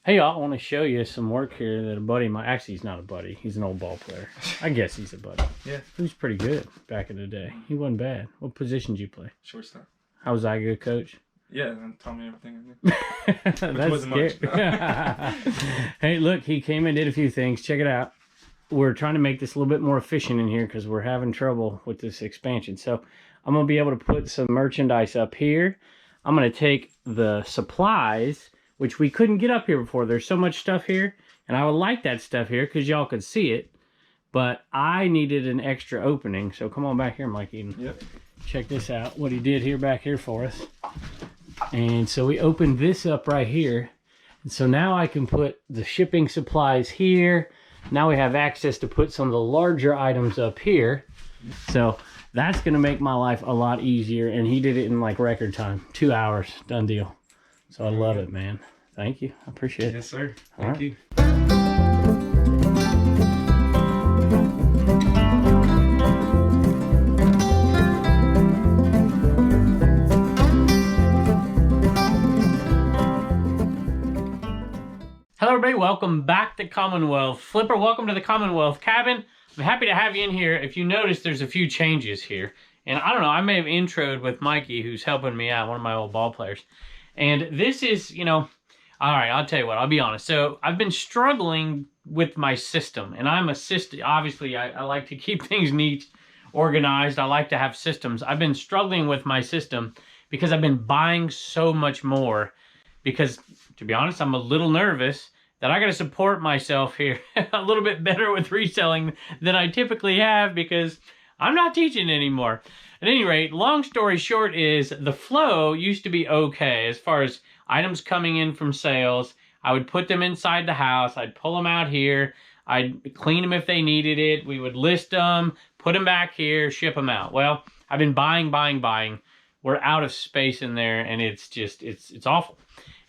Hey y'all, I want to show you some work here that a buddy of mine, actually he's not a buddy, he's an old ball player. I guess he's a buddy. Yeah. He was pretty good back in the day. He wasn't bad. What position did you play? Shortstop. How was I a good coach? Yeah, and taught me everything I knew. That's wasn't much. Hey, look, he came and did a few things. Check it out. We're trying to make this a little bit more efficient in here because we're having trouble with this expansion. So I'm going to be able to put some merchandise up here. I'm going to take the supplies, which we couldn't get up here before. There's so much stuff here, and I would like that stuff here because y'all could see it, but I needed an extra opening. So come on back here, Mikey, and check this out, what he did here back here for us. And so we opened this up right here, and so now I can put the shipping supplies here. Now we have access to put some of the larger items up here. So that's going to make my life a lot easier, and he did it in like record time, 2 hours, done deal. So I love it, man. Thank you. I appreciate it. Yes, sir. Thank you. Hello, everybody. Welcome back to Commonwealth. Flipper, welcome to the Commonwealth cabin. I'm happy to have you in here. If you notice, there's a few changes here. And I don't know, I may have introed with Mikey, who's helping me out, one of my old ball players. And this is, you know, all right, I'll tell you what, I'll be honest. So I've been struggling with my system, and I'm a system. Obviously, I like to keep things neat, organized. I like to have systems. I've been struggling with my system because I've been buying so much more because, to be honest, I'm a little nervous that I got to support myself here a little bit better with reselling than I typically have because I'm not teaching anymore. At any rate, long story short is the flow used to be okay as far as items coming in from sales. I would put them inside the house. I'd pull them out here. I'd clean them if they needed it. We would list them, put them back here, ship them out. Well, I've been buying. We're out of space in there, and it's just, it's awful.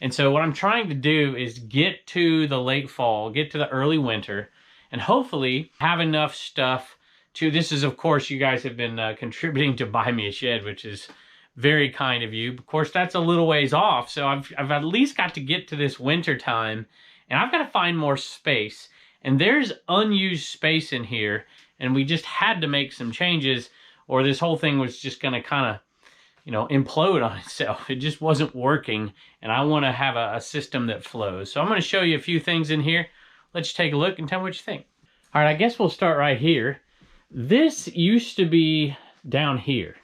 And so what I'm trying to do is get to the late fall, get to the early winter, and hopefully have enough stuff to, this is, of course, you guys have been contributing to buy me a shed, which is very kind of you. Of course, that's a little ways off, so I've at least got to get to this winter time, and I've got to find more space. And there's unused space in here, and we just had to make some changes, or this whole thing was just going to kind of, you know, implode on itself. It just wasn't working, and I want to have a system that flows. So I'm going to show you a few things in here. Let's take a look and tell me what you think. All right, I guess we'll start right here. This used to be down here.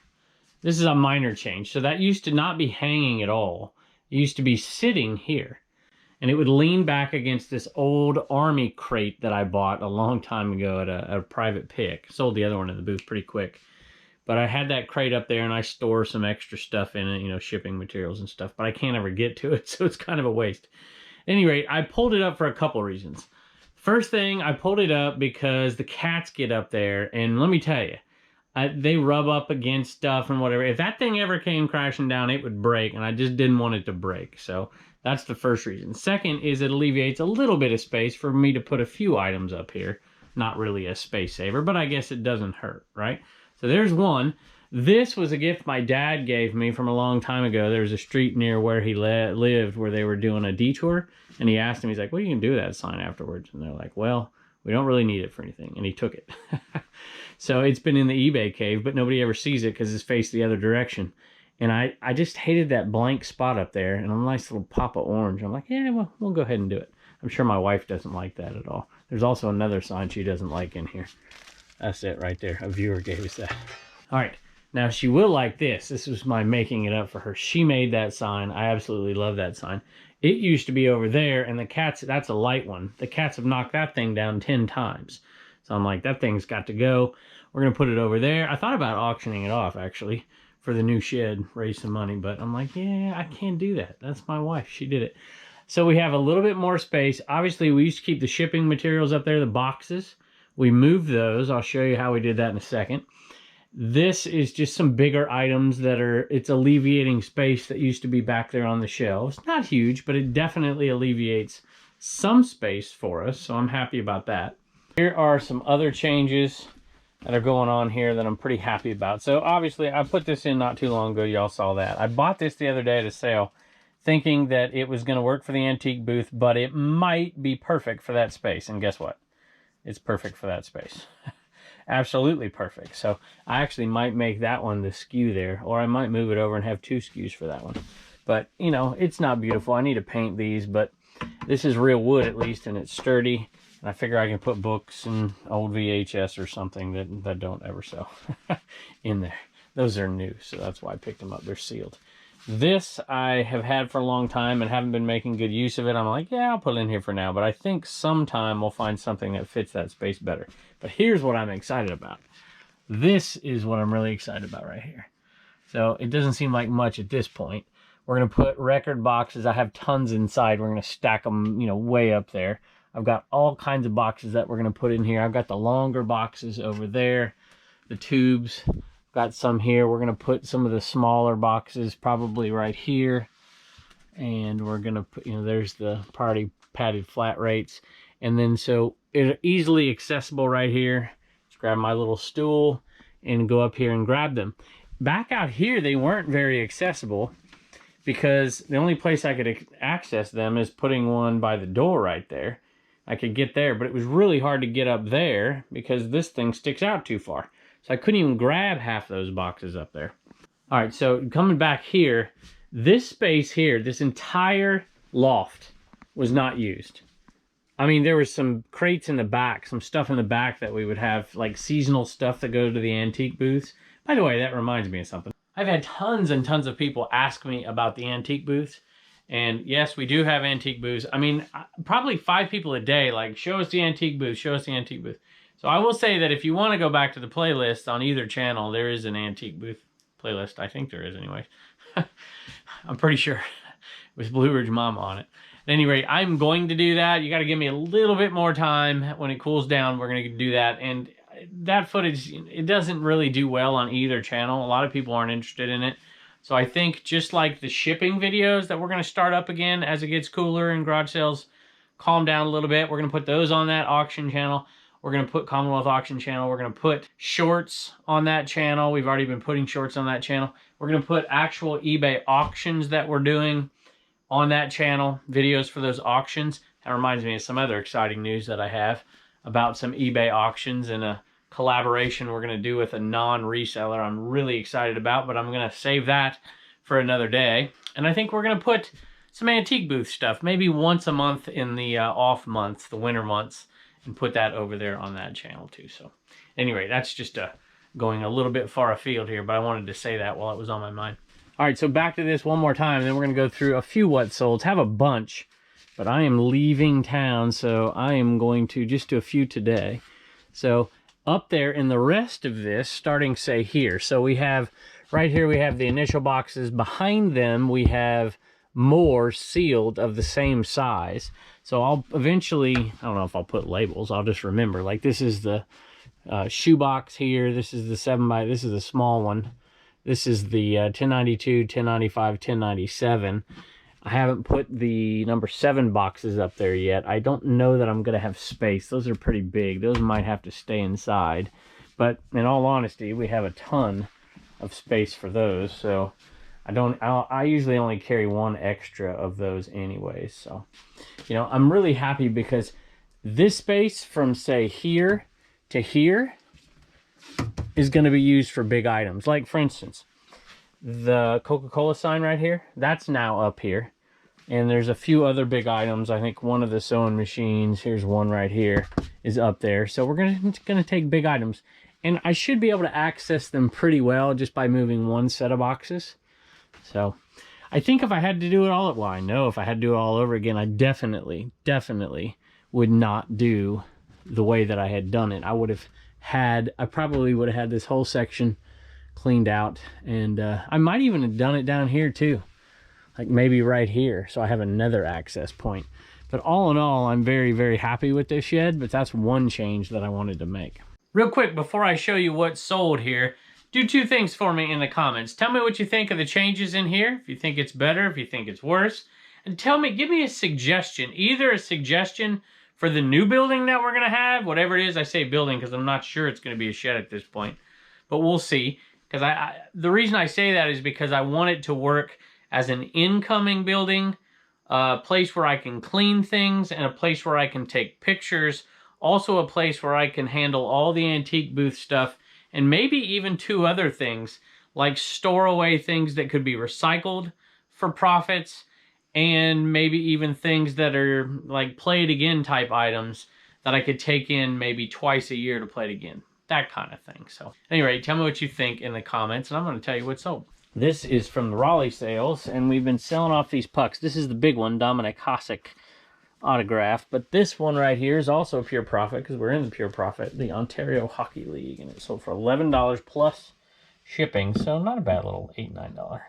This is a minor change. So that used to not be hanging at all. It used to be sitting here, and it would lean back against this old army crate that I bought a long time ago at a private pick. Sold the other one in the booth pretty quick. But I had that crate up there, and I store some extra stuff in it, you know, shipping materials and stuff, but I can't ever get to it, so it's kind of a waste. At any rate, I pulled it up for a couple reasons. First thing, I pulled it up because the cats get up there, and let me tell you, they rub up against stuff and whatever. If that thing ever came crashing down, it would break, and I just didn't want it to break. So that's the first reason. Second is it alleviates a little bit of space for me to put a few items up here. Not really a space saver, but I guess it doesn't hurt, right? So there's one. This was a gift my dad gave me from a long time ago. There was a street near where he lived where they were doing a detour. And he asked him, he's like, what are you going to do with that sign afterwards? And they're like, well, we don't really need it for anything. And he took it. So it's been in the eBay cave, but nobody ever sees it because it's faced the other direction. And I just hated that blank spot up there and a nice little pop of orange. I'm like, yeah, well, we'll go ahead and do it. I'm sure my wife doesn't like that at all. There's also another sign she doesn't like in here. That's it right there. A viewer gave us that. All right. Now, she will like this. This was my making it up for her. She made that sign. I absolutely love that sign. It used to be over there, and the cats, that's a light one. The cats have knocked that thing down 10 times. So I'm like, that thing's got to go. We're going to put it over there. I thought about auctioning it off, actually, for the new shed, raise some money. But I'm like, yeah, I can't do that. That's my wife. She did it. So we have a little bit more space. Obviously, we used to keep the shipping materials up there, the boxes. We moved those. I'll show you how we did that in a second. This is just some bigger items that are, it's alleviating space that used to be back there on the shelves. Not huge, but it definitely alleviates some space for us, so I'm happy about that. Here are some other changes that are going on here that I'm pretty happy about. So obviously I put this in not too long ago. Y'all saw that. I bought this the other day at a sale thinking that it was going to work for the antique booth, but it might be perfect for that space. And guess what? It's perfect for that space. Absolutely perfect. So I actually might make that one the SKU there, or I might move it over and have 2 SKUs for that one. But, you know, it's not beautiful. I need to paint these, but this is real wood at least, and it's sturdy. And I figure I can put books and old VHS or something that don't ever sell in there. Those are new, so that's why I picked them up. They're sealed. This I have had for a long time and haven't been making good use of it. I'm like, yeah, I'll put it in here for now. But I think sometime we'll find something that fits that space better. But here's what I'm excited about. This is what I'm really excited about right here. So it doesn't seem like much at this point. We're going to put record boxes. I have tons inside. We're going to stack them, you know, way up there. I've got all kinds of boxes that we're going to put in here. I've got the longer boxes over there, the tubes. Got some here. We're going to put some of the smaller boxes probably right here. And we're going to put, you know, there's the party padded flat rates. And then so it's easily accessible right here. Just grab my little stool and go up here and grab them. Back out here, they weren't very accessible because the only place I could access them is putting one by the door right there. I could get there, but it was really hard to get up there because this thing sticks out too far. So I couldn't even grab half those boxes up there. All right, so coming back here, this space here, this entire loft was not used. I mean, there was some crates in the back, some stuff in the back that we would have, like seasonal stuff that go to the antique booths. By the way, that reminds me of something. I've had tons and tons of people ask me about the antique booths. And yes, we do have antique booths. I mean, probably 5 people a day, like, show us the antique booth, show us the antique booth. So I will say that if you want to go back to the playlist on either channel, there is an antique booth playlist. I think there is anyway. I'm pretty sure. With Blue Ridge Mama on it. At any rate, I'm going to do that. You got to give me a little bit more time. When it cools down, we're going to do that. And that footage, it doesn't really do well on either channel. A lot of people aren't interested in it. So I think just like the shipping videos that we're going to start up again as it gets cooler and garage sales calm down a little bit, we're going to put those on that auction channel. We're going to put Commonwealth auction channel. We're going to put shorts on that channel. We've already been putting shorts on that channel. We're going to put actual eBay auctions that we're doing on that channel, videos for those auctions. That reminds me of some other exciting news that I have about some eBay auctions and a collaboration we're going to do with a non-reseller I'm really excited about, but I'm going to save that for another day. And I think we're going to put some antique booth stuff, maybe once a month in the off months, the winter months, and put that over there on that channel too. So anyway, that's just going a little bit far afield here, but I wanted to say that while it was on my mind. All right, so back to this one more time, and then we're going to go through a few what solds. Have a bunch, but I am leaving town, so I am going to just do a few today. So up there in the rest of this, starting, say, here. So we have, right here, we have the initial boxes. Behind them, we have more sealed of the same size. So I'll eventually, I don't know if I'll put labels. I'll just remember, like, this is the shoebox here. This is the 7x, this is the small one. This is the 1092, 1095, 1097. I haven't put the number 7 boxes up there yet. I don't know that I'm going to have space. Those are pretty big. Those might have to stay inside. But in all honesty, we have a ton of space for those. So I usually only carry 1 extra of those anyways. So, you know, I'm really happy because this space from, say, here to here is going to be used for big items. Like, for instance, the Coca-Cola sign right here, that's now up here. And there's a few other big items. I think one of the sewing machines, here's one right here, is up there. So we're gonna take big items. And I should be able to access them pretty well just by moving 1 set of boxes. So I think if I had to do it all, well, I know if I had to do it all over again, I definitely would not do the way that I had done it. I probably would have had this whole section cleaned out, and I might even have done it down here too, like maybe right here, so I have another access point. But all in all, I'm very, very happy with this shed, but that's one change that I wanted to make. Real quick, before I show you what's sold here, do 2 things for me in the comments. Tell me what you think of the changes in here, if you think it's better, if you think it's worse, and give me a suggestion, either a suggestion for the new building that we're going to have, whatever it is. I say building because I'm not sure it's going to be a shed at this point, but we'll see. Because the reason I say that is because I want it to work as an incoming building, a place where I can clean things, and a place where I can take pictures. Also a place where I can handle all the antique booth stuff, and maybe even 2 other things, like store away things that could be recycled for profits, and maybe even things that are like play it again type items that I could take in maybe twice a year to play it again. That kind of thing. So anyway, tell me what you think in the comments, and I'm going to tell you what's sold. This is from the Raleigh sales, and we've been selling off these pucks. This is the big one, Dominic Hasek autograph, but this one right here is also a pure profit because we're in the pure profit, the Ontario Hockey League, and it sold for $11 plus shipping, so not a bad little $8-9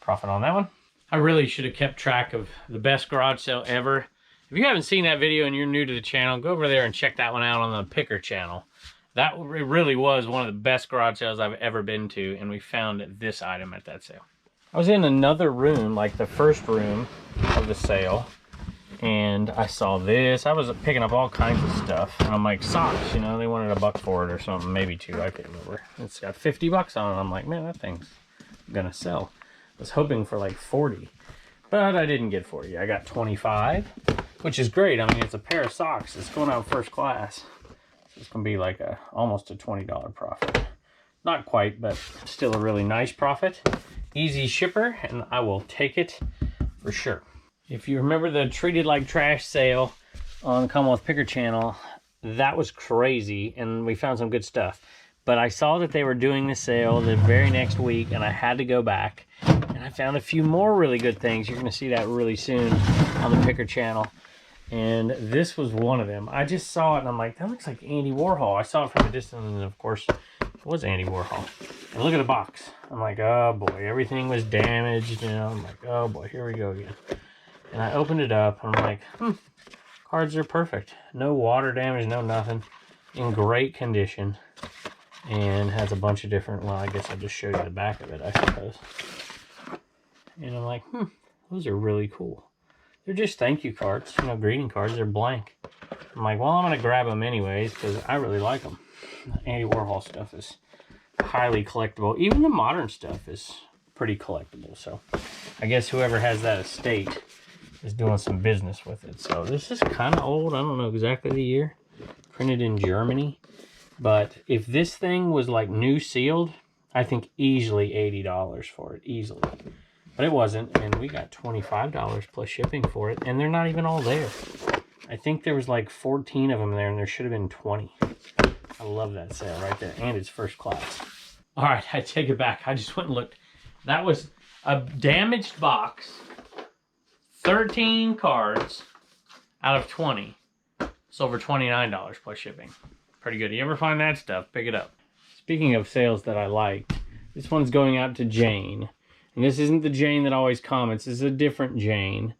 profit on that one. I really should have kept track of the best garage sale ever. If you haven't seen that video and you're new to the channel, go over there and check that one out on the Picker channel. That really was one of the best garage sales I've ever been to, and we found this item at that sale. I was in another room, like the first room of the sale, and I saw this. I was picking up all kinds of stuff, and I'm like, socks, you know, they wanted $1 for it or something, maybe 2, I can't remember. It's got 50 bucks on it. I'm like, man, that thing's gonna sell. I was hoping for like 40, but I didn't get 40. I got 25, which is great. I mean, it's a pair of socks. It's going out first class. So it's gonna be like almost a $20 profit. Not quite, but still a really nice profit. Easy shipper, and I will take it for sure. If you remember the Treated Like Trash sale on the Commonwealth Picker channel, that was crazy, and we found some good stuff. But I saw that they were doing the sale the very next week, and I had to go back. And I found a few more really good things. You're going to see that really soon on the Picker channel. And this was one of them. I just saw it, and I'm like, that looks like Andy Warhol. I saw it from a distance, and of course, it was Andy Warhol. And look at the box. I'm like, oh boy, everything was damaged. You know, I'm like, oh boy, here we go again. And I opened it up, and I'm like, cards are perfect. No water damage, no nothing. In great condition. And has a bunch of different, well, I guess I'll just show you the back of it, I suppose. And I'm like, those are really cool. They're just thank you cards, you know, greeting cards. They're blank. I'm like, well, I'm going to grab them anyways because I really like them. Andy Warhol stuff is highly collectible. Even the modern stuff is pretty collectible. So I guess whoever has that estate is doing some business with it. So this is kind of old. I don't know exactly the year. Printed in Germany. But if this thing was like new sealed, I think easily $80 for it, easily. But it wasn't, and we got $25 plus shipping for it, and they're not even all there. I think there was like 14 of them there, and there should have been 20. I love that sale right there, and it's first class. All right, I take it back. I just went and looked. That was a damaged box, 13 cards out of 20. It's over $29 plus shipping. Pretty good. You ever find that stuff, pick it up. Speaking of sales that I liked, this one's going out to Jane. And this isn't the Jane that always comments. This is a different Jane.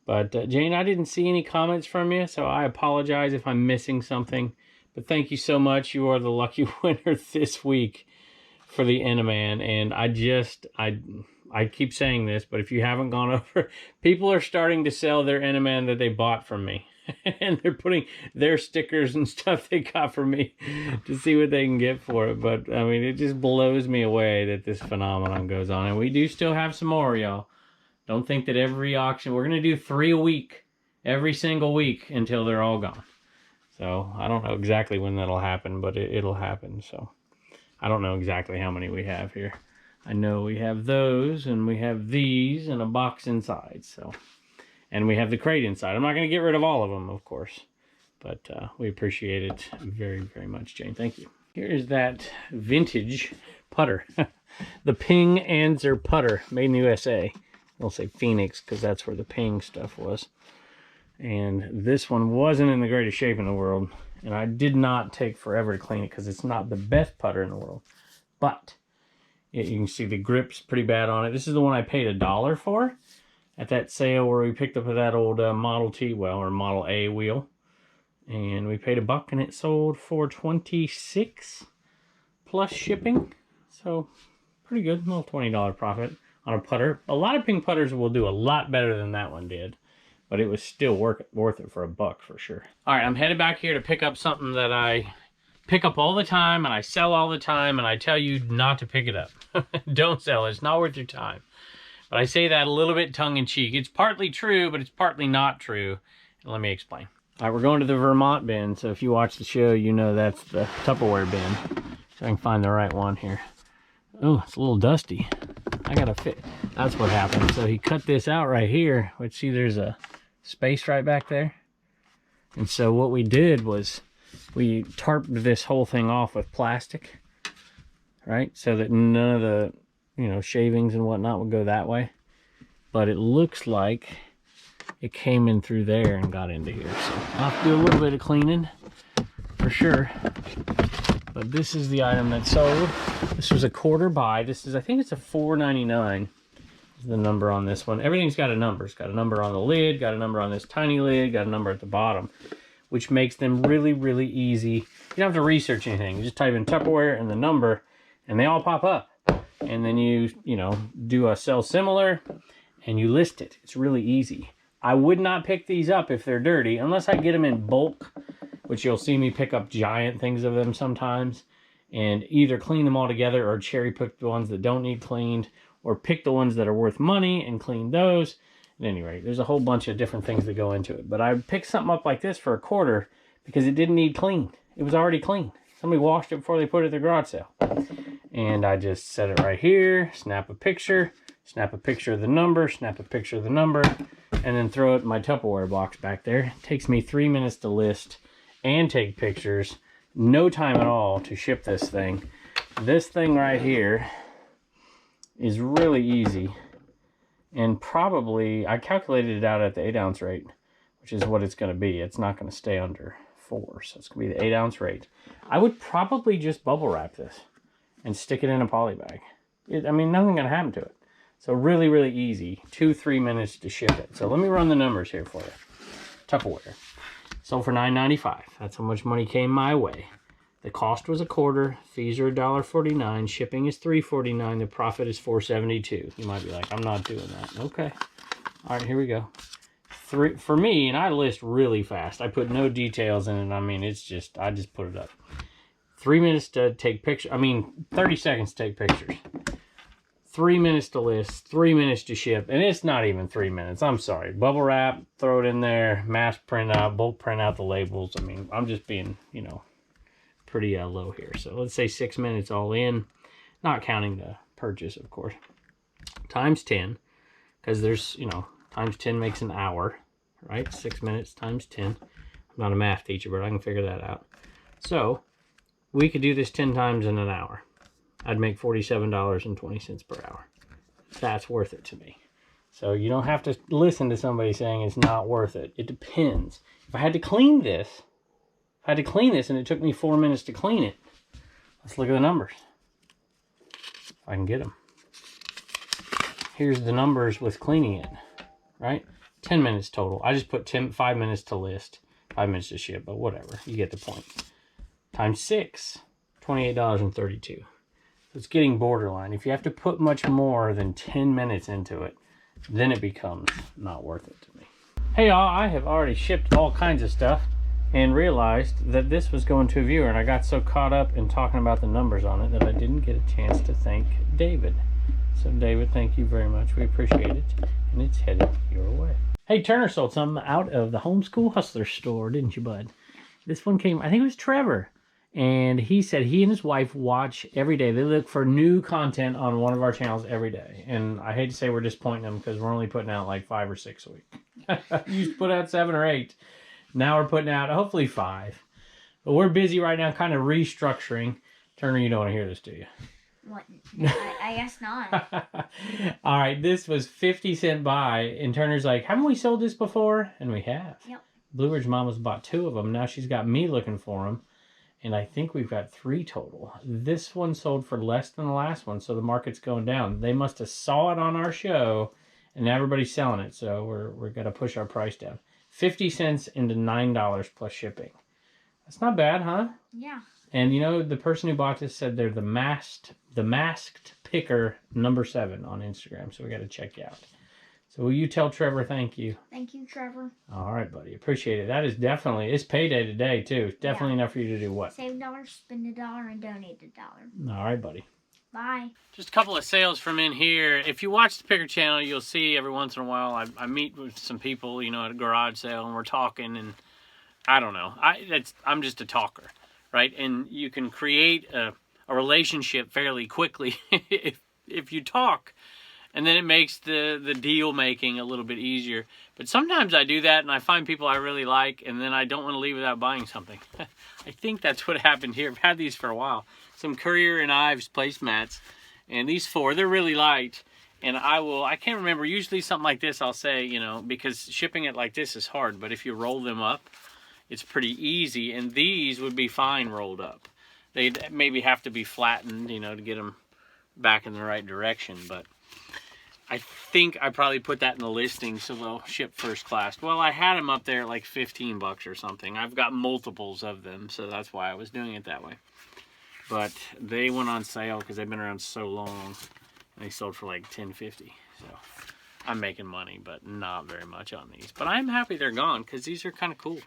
But Jane, I didn't see any comments from you, so I apologize if I'm missing something. But thank you so much. You are the lucky winner this week for the Enaman. And I keep saying this, but if you haven't gone over, people are starting to sell their Enaman that they bought from me. And they're putting their stickers and stuff they got from me to see what they can get for it. But, I mean, it just blows me away that this phenomenon goes on. And we do still have some more, y'all. Don't think that every auction... We're going to do 3 a week, every single week, until they're all gone. So, I don't know exactly when that'll happen, but it'll happen. So, I don't know exactly how many we have here. I know we have those, and we have these, and a box inside, so... And we have the crate inside. I'm not going to get rid of all of them, of course. But we appreciate it very, very much, Jane. Thank you. Here's that vintage putter. The Ping Anzer putter, made in the USA. We'll say Phoenix, because that's where the Ping stuff was. And this one wasn't in the greatest shape in the world. And I did not take forever to clean it, because it's not the best putter in the world. But you can see the grip's pretty bad on it. This is the one I paid $1 for. At that sale where we picked up that old Model T, well, or Model A wheel. And we paid $1 and it sold for $26 plus shipping. So, pretty good. Little $20 profit on a putter. A lot of Ping putters will do a lot better than that one did. But it was still worth it for $1 for sure. Alright, I'm headed back here to pick up something that I pick up all the time and I sell all the time and I tell you not to pick it up. Don't sell it. It's not worth your time. But I say that a little bit tongue-in-cheek. It's partly true, but it's partly not true. Let me explain. All right, we're going to the Vermont bin. So if you watch the show, you know that's the Tupperware bin. So I can find the right one here. Oh, it's a little dusty. I gotta fit. That's what happened. So he cut this out right here, which, see, there's a space right back there. And so what we did was we tarped this whole thing off with plastic, right? So that none of the, you know, shavings and whatnot would go that way. But it looks like it came in through there and got into here. So I'll have to do a little bit of cleaning for sure. But this is the item that sold. This was a quarter buy. This is, I think it's a $4.99 is the number on this one. Everything's got a number. It's got a number on the lid, got a number on this tiny lid, got a number at the bottom, which makes them really, really easy. You don't have to research anything. You just type in Tupperware and the number, and they all pop up. And then you know, do a sell similar, and you list it. It's really easy. I would not pick these up if they're dirty, unless I get them in bulk, which you'll see me pick up giant things of them sometimes, and either clean them all together or cherry pick the ones that don't need cleaned, or pick the ones that are worth money and clean those. At any rate, there's a whole bunch of different things that go into it. But I picked something up like this for a quarter because it didn't need cleaned. It was already clean. Somebody washed it before they put it at the garage sale. And I just set it right here, snap a picture of the number, snap a picture of the number, and then throw it in my Tupperware box back there. It takes me 3 minutes to list and take pictures. No time at all to ship this thing. This thing right here is really easy. And probably, I calculated it out at the 8-ounce rate, which is what it's going to be. It's not going to stay under 4, so it's going to be the 8-ounce rate. I would probably just bubble wrap this and stick it in a poly bag. I mean, nothing's going to happen to it. So really, really easy. 2-3 minutes to ship it. So let me run the numbers here for you. Tupperware. Sold for $9.95. That's how much money came my way. The cost was a quarter. Fees are $1.49. Shipping is $3.49. The profit is $4.72. You might be like, I'm not doing that. Okay. All right, here we go. For me, and I list really fast. I put no details in it. I mean, it's just, I just put it up. 3 minutes to take pictures. 30 seconds to take pictures. 3 minutes to list, 3 minutes to ship, and it's not even 3 minutes. I'm sorry. Bubble wrap, throw it in there, mass print out, bulk print out the labels. I mean, I'm just being, you know, pretty low here. So let's say 6 minutes all in, not counting the purchase, of course. Times 10, because there's, you know, times 10 makes an hour, right? 6 minutes times 10. I'm not a math teacher, but I can figure that out. So we could do this 10 times in an hour. I'd make $47.20 per hour. That's worth it to me. So you don't have to listen to somebody saying it's not worth it. It depends. If I had to clean this, and it took me 4 minutes to clean it, let's look at the numbers. If I can get them. Here's the numbers with cleaning it, right? 10 minutes total. I just put 5 minutes to list, 5 minutes to ship, but whatever. You get the point. Times 6, $28.32. It's getting borderline. If you have to put much more than 10 minutes into it, then it becomes not worth it to me. Hey y'all, I have already shipped all kinds of stuff and realized that this was going to a viewer, and I got so caught up in talking about the numbers on it that I didn't get a chance to thank David. So David, thank you very much. We appreciate it, and it's headed your way. Hey, Turner sold something out of the Homeschool Hustler store, didn't you, bud? This one came, I think it was Trevor. And he said he and his wife watch every day. They look for new content on one of our channels every day. And I hate to say we're disappointing them because we're only putting out like 5 or 6 a week. Used to put out 7 or 8. Now we're putting out hopefully 5. But we're busy right now kind of restructuring. Turner, you don't want to hear this, do you? What? I guess not. All right, this was 50-cent buy. And Turner's like, haven't we sold this before? And we have. Yep. Blue Ridge Mama's bought 2 of them. Now she's got me looking for them. And I think we've got 3 total. This one sold for less than the last one, so the market's going down. They must have saw it on our show, and everybody's selling it, so we're going to push our price down. 50 cents into $9 plus shipping. That's not bad, huh? Yeah. And you know, the person who bought this said they're the masked picker number 7 on Instagram, so we got to check you out. So will you tell Trevor thank you? Thank you, Trevor. All right, buddy. Appreciate it. That is definitely, it's payday today, too. Definitely enough for you to do what? Save $1, spend $1, and donate $1. All right, buddy. Bye. Just a couple of sales from in here. If you watch the Picker channel, you'll see every once in a while I meet with some people, you know, at a garage sale, and we're talking, and I don't know. I'm just a talker, right? And you can create a relationship fairly quickly if you talk, and then it makes the deal making a little bit easier. But sometimes I do that, and I find people I really like, and then I don't want to leave without buying something. I think that's what happened here. I've had these for a while. Some Courier and Ives placemats, and these 4, they're really light. And I can't remember, usually something like this I'll say, you know, because shipping it like this is hard, but if you roll them up, it's pretty easy, and these would be fine rolled up. They'd maybe have to be flattened, you know, to get them back in the right direction, but I think I probably put that in the listing so they'll ship first class. Well, I had them up there at like 15 bucks or something. I've got multiples of them, so that's why I was doing it that way. But they went on sale because they've been around so long, and they sold for like $10.50. So I'm making money, but not very much on these. But I'm happy they're gone because these are kind of cool.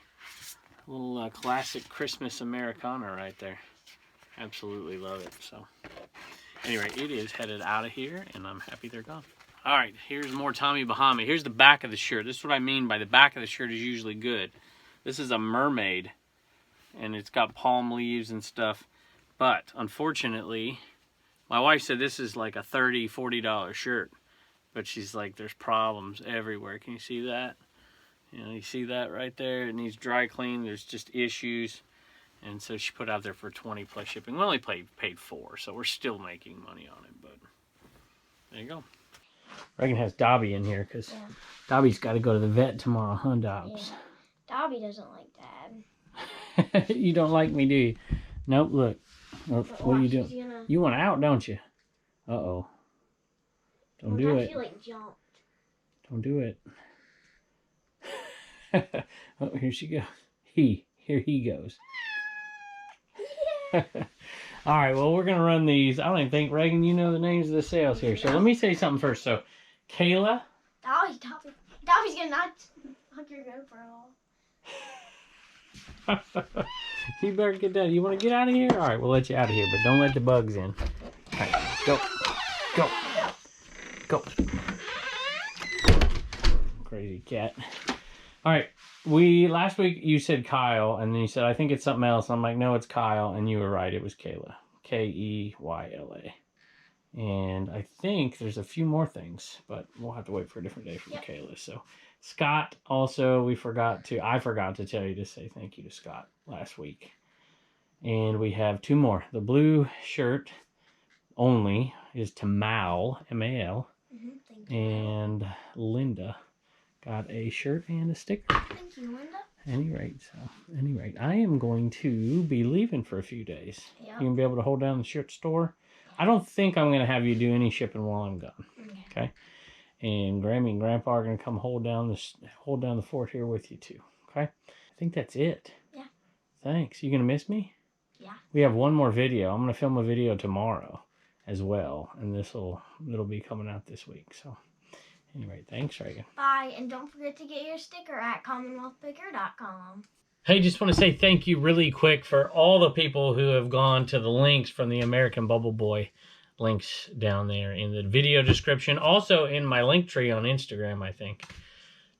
A little classic Christmas Americana right there. Absolutely love it. So anyway, it is headed out of here, and I'm happy they're gone. All right, here's more Tommy Bahama. Here's the back of the shirt. This is what I mean by the back of the shirt is usually good. This is a mermaid, and it's got palm leaves and stuff. But unfortunately, my wife said this is like a $30, $40 shirt. But she's like, there's problems everywhere. Can you see that? You know, you see that right there? It needs dry clean. There's just issues. And so she put out there for 20 plus shipping. We only paid $4, so we're still making money on it. But there you go. Reagan has Dobby in here because Dobby's got to go to the vet tomorrow, huh, Dobbs? Yeah. Dobby doesn't like Dad. You don't like me, do you? Nope, look. What are you doing? You want out, don't you? Uh-oh. Don't do it. She like jumped. Don't do it. Oh, here she goes. Here he goes. All right, well, we're going to run these. I don't even think, Reagan, you know the names of the sales here. So let me say something first. So, Kayla. Dobby's going to knock your GoPro. You better get that. You want to get out of here? All right, we'll let you out of here, but don't let the bugs in. All right, go. Go. Go. Crazy cat. All right. Last week you said Kyle, and then you said, I think it's something else. I'm like, no, it's Kyle. And you were right. It was Kayla. Keyla. And I think there's a few more things, but we'll have to wait for a different day from Kayla. So Scott also, I forgot to tell you to say thank you to Scott last week. And we have 2 more. The blue shirt only is to Mal, M-A-L. Thank you. And Linda got a shirt and a sticker. Thank you, Linda. Any rate, I am going to be leaving for a few days. Yeah. You gonna be able to hold down the shirt store? I don't think I'm gonna have you do any shipping while I'm gone. Okay. And Grammy and Grandpa are gonna come hold down the fort here with you too. Okay. I think that's it. Yeah. Thanks. You gonna miss me? Yeah. We have one more video. I'm gonna film a video tomorrow as well, and it'll be coming out this week. So. Anyway, thanks, Reagan. Bye, and don't forget to get your sticker at commonwealthpicker.com. Hey, just want to say thank you really quick for all the people who have gone to the links from the American Bubble Boy links down there in the video description. Also in my link tree on Instagram, I think.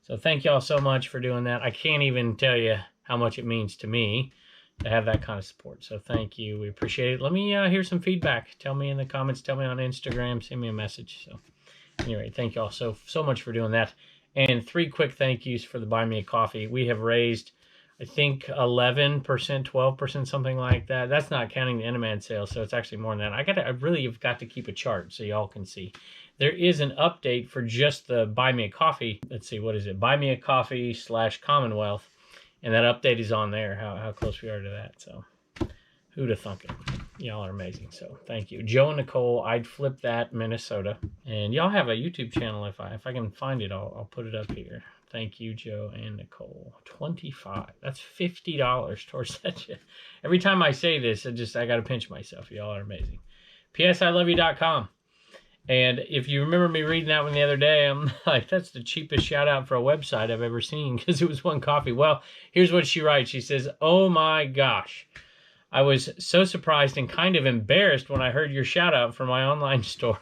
So thank y'all so much for doing that. I can't even tell you how much it means to me to have that kind of support. So thank you. We appreciate it. Let me hear some feedback. Tell me in the comments. Tell me on Instagram. Send me a message. So. Anyway, thank you all so much for doing that. And 3 quick thank yous for the Buy Me a Coffee. We have raised, I think, 11%, 12%, something like that. That's not counting the Enaman sales, so it's actually more than that. I really have got to keep a chart so y'all can see. There is an update for just the Buy Me a Coffee. Let's see, what is it? Buy Me a Coffee /Commonwealth. And that update is on there, how close we are to that. So who'd have thunk it? Y'all are amazing, so thank you. Joe and Nicole, I'd flip that, Minnesota. And y'all have a YouTube channel. If I can find it, I'll put it up here. Thank you, Joe and Nicole. 25. That's $50 towards that. Every time I say this, I got to pinch myself. Y'all are amazing. PSILoveYou.com. And if you remember me reading that one the other day, I'm like, that's the cheapest shout out for a website I've ever seen because it was one coffee. Well, here's what she writes. She says, oh my gosh. I was so surprised and kind of embarrassed when I heard your shout out for my online store.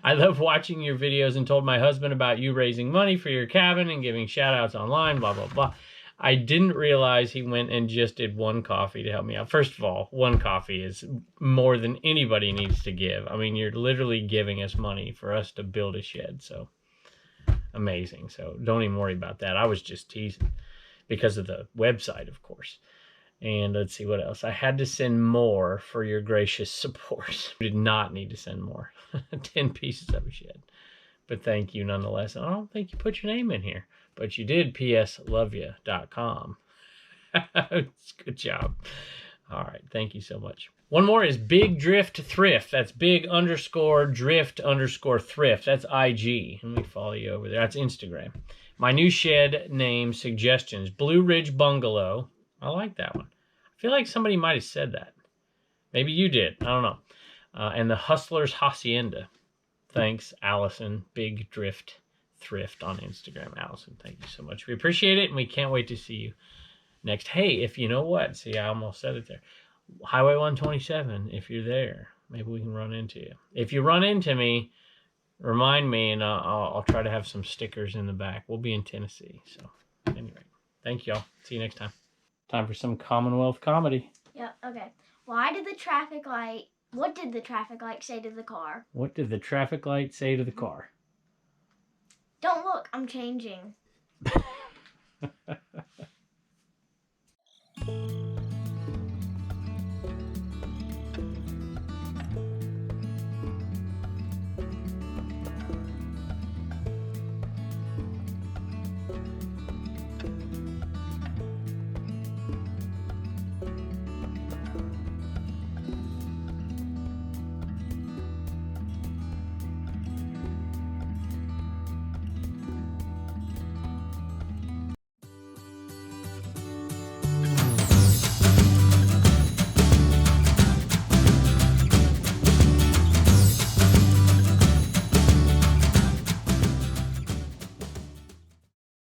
I love watching your videos and told my husband about you raising money for your cabin and giving shout outs online, blah, blah, blah. I didn't realize he went and just did one coffee to help me out. First of all, one coffee is more than anybody needs to give. I mean, you're literally giving us money for us to build a shed. So amazing. So don't even worry about that. I was just teasing because of the website, of course. And let's see what else. I had to send more for your gracious support. We did not need to send more. 10 pieces of a shed. But thank you nonetheless. I don't think you put your name in here. But you did, psloveyou.com. Good job. All right. Thank you so much. One more is Big Drift Thrift. That's big_drift_thrift. That's IG. Let me follow you over there. That's Instagram. My new shed name suggestions. Blue Ridge Bungalow. I like that one. I feel like somebody might have said that. Maybe you did. I don't know. And the Hustler's Hacienda. Thanks, Allison. Big Drift Thrift on Instagram. Allison, thank you so much. We appreciate it, and we can't wait to see you next. Hey, if you know what, see, I almost said it there. Highway 127, if you're there, maybe we can run into you. If you run into me, remind me, and I'll try to have some stickers in the back. We'll be in Tennessee. So, anyway, thank y'all. See you next time. Time for some Commonwealth comedy. Yeah, okay. What did the traffic light say to the car? What did the traffic light say to the car? Don't look, I'm changing.